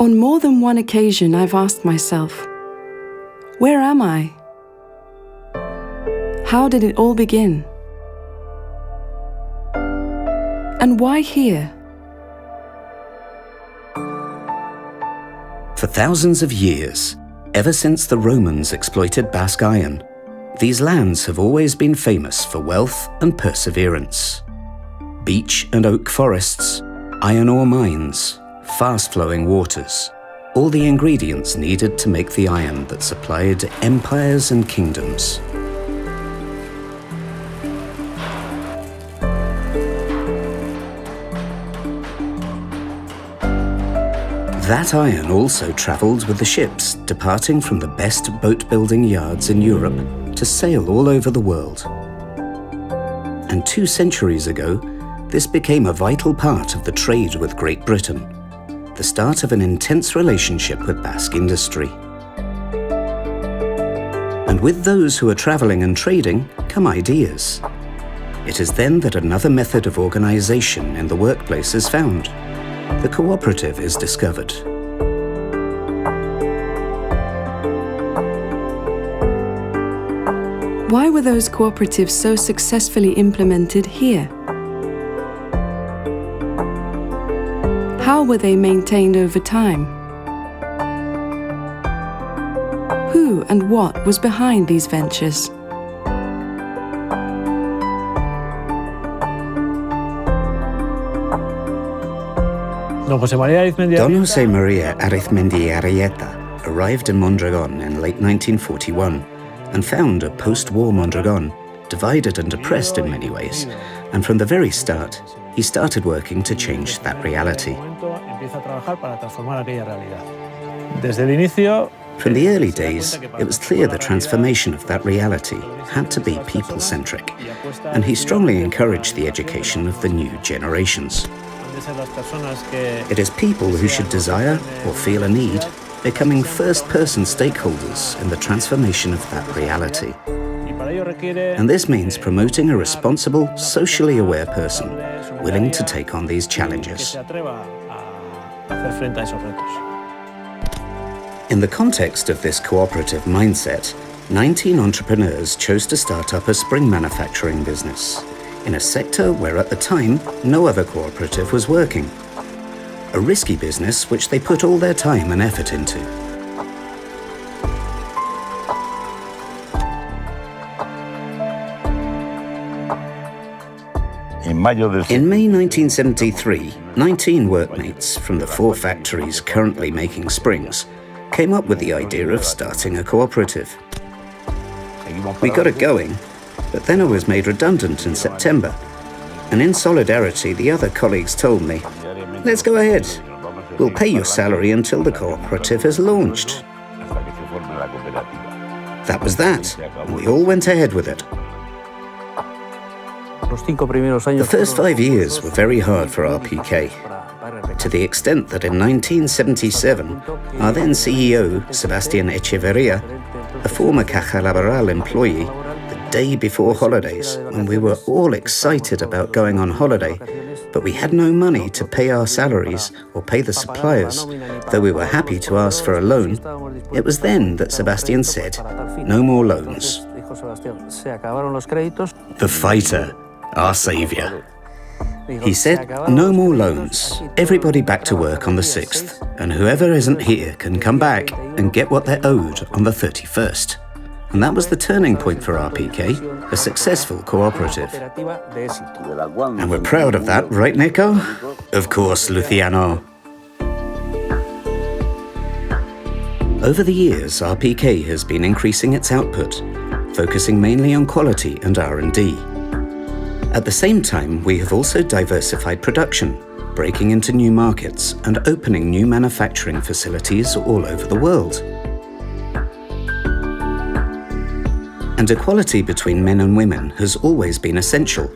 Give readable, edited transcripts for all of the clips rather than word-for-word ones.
On more than one occasion, I've asked myself, where am I? How did it all begin? And why here? For thousands of years, ever since the Romans exploited Basque iron, these lands have always been famous for wealth and perseverance. Beech and oak forests, iron ore mines, fast-flowing waters, all the ingredients needed to make the iron that supplied empires and kingdoms. That iron also travelled with the ships departing from the best boat-building yards in Europe to sail all over the world. And 2 centuries ago, this became a vital part of the trade with Great Britain, the start of an intense relationship with Basque industry. And with those who are travelling and trading come ideas. It is then that another method of organisation in the workplace is found. The cooperative is discovered. Why were those cooperatives so successfully implemented here? How were they maintained over time? Who and what was behind these ventures? Don José María Arizmendi Arrieta arrived in Mondragón in late 1941 and found a post-war Mondragón divided and oppressed in many ways, and from the very start, he started working to change that reality. From the early days, it was clear the transformation of that reality had to be people-centric, and he strongly encouraged the education of the new generations. It is people who should desire or feel a need, becoming first-person stakeholders in the transformation of that reality. And this means promoting a responsible, socially aware person, willing to take on these challenges. In the context of this cooperative mindset, 19 entrepreneurs chose to start up a spring manufacturing business, in a sector where at the time no other cooperative was working. A risky business which they put all their time and effort into. In May 1973, 19 workmates from the 4 factories currently making springs came up with the idea of starting a cooperative. We got it going, but then I was made redundant in September, and in solidarity the other colleagues told me, "Let's go ahead. We'll pay your salary until the cooperative is launched." That was that, and we all went ahead with it. The first 5 years were very hard for RPK, to the extent that in 1977, our then CEO, Sebastián Echeverría, a former Caja Laboral employee, day before holidays, when we were all excited about going on holiday, but we had no money to pay our salaries or pay the suppliers, though we were happy to ask for a loan. It was then that Sebastián said, "No more loans." The fighter, our saviour. He said, "No more loans. Everybody back to work on the 6th, and whoever isn't here can come back and get what they're owed on the 31st. And that was the turning point for RPK, a successful cooperative. And we're proud of that, right, Nico? Of course, Luciano. Over the years, RPK has been increasing its output, focusing mainly on quality and R&D. At the same time, we have also diversified production, breaking into new markets and opening new manufacturing facilities all over the world. And equality between men and women has always been essential.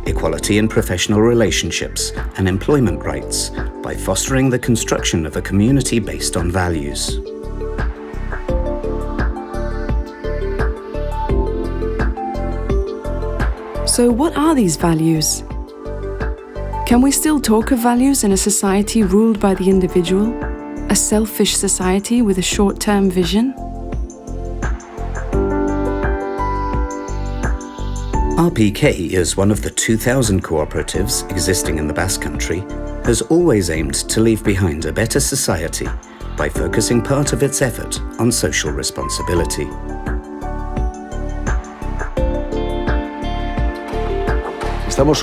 Equality in professional relationships and employment rights by fostering the construction of a community based on values. So what are these values? Can we still talk of values in a society ruled by the individual, A selfish society with a short-term vision? RPK, as one of the 2,000 cooperatives existing in the Basque Country, has always aimed to leave behind a better society by focusing part of its effort on social responsibility.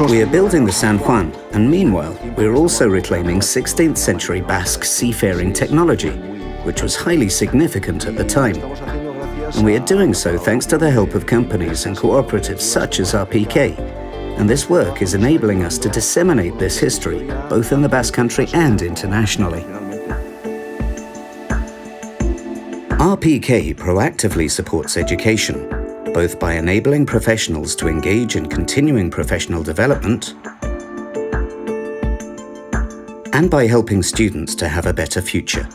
We are building the San Juan, and meanwhile, we are also reclaiming 16th century Basque seafaring technology, which was highly significant at the time. And we are doing so thanks to the help of companies and cooperatives such as RPK. And this work is enabling us to disseminate this history, both in the Basque Country and internationally. RPK proactively supports education, both by enabling professionals to engage in continuing professional development and by helping students to have a better future.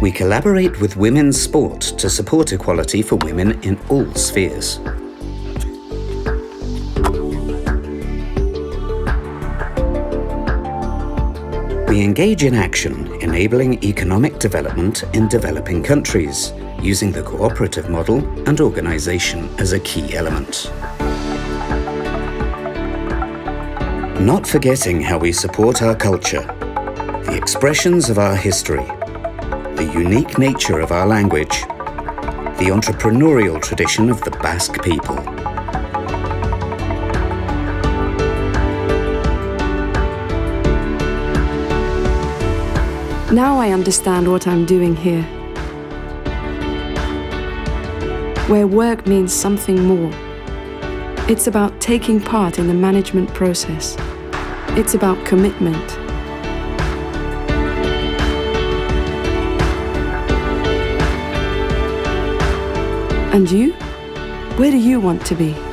We collaborate with women's sport to support equality for women in all spheres. We engage in action, enabling economic development in developing countries, using the cooperative model and organization as a key element. Not forgetting how we support our culture, the expressions of our history, the unique nature of our language, the entrepreneurial tradition of the Basque people. Now I understand what I'm doing here. Where work means something more. It's about taking part in the management process. It's about commitment. And you? Where do you want to be?